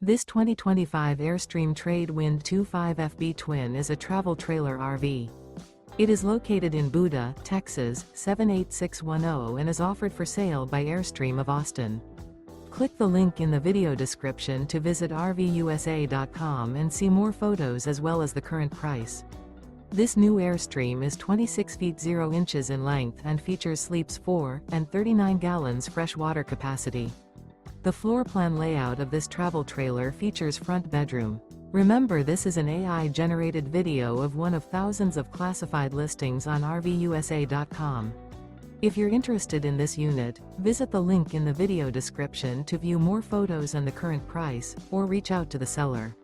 This 2025 Airstream Trade Wind 25FB Twin is a travel trailer RV. It is located in Buda, Texas, 78610 and is offered for sale by Airstream of Austin. Click the link in the video description to visit RVUSA.com and see more photos as well as the current price. This new Airstream is 26 feet 0 inches in length and features sleeps 4 and 39 gallons fresh water capacity. The floor plan layout of this travel trailer features front bedroom. Remember, this is an AI-generated video of one of thousands of classified listings on RVUSA.com. If you're interested in this unit, visit the link in the video description to view more photos and the current price, or reach out to the seller.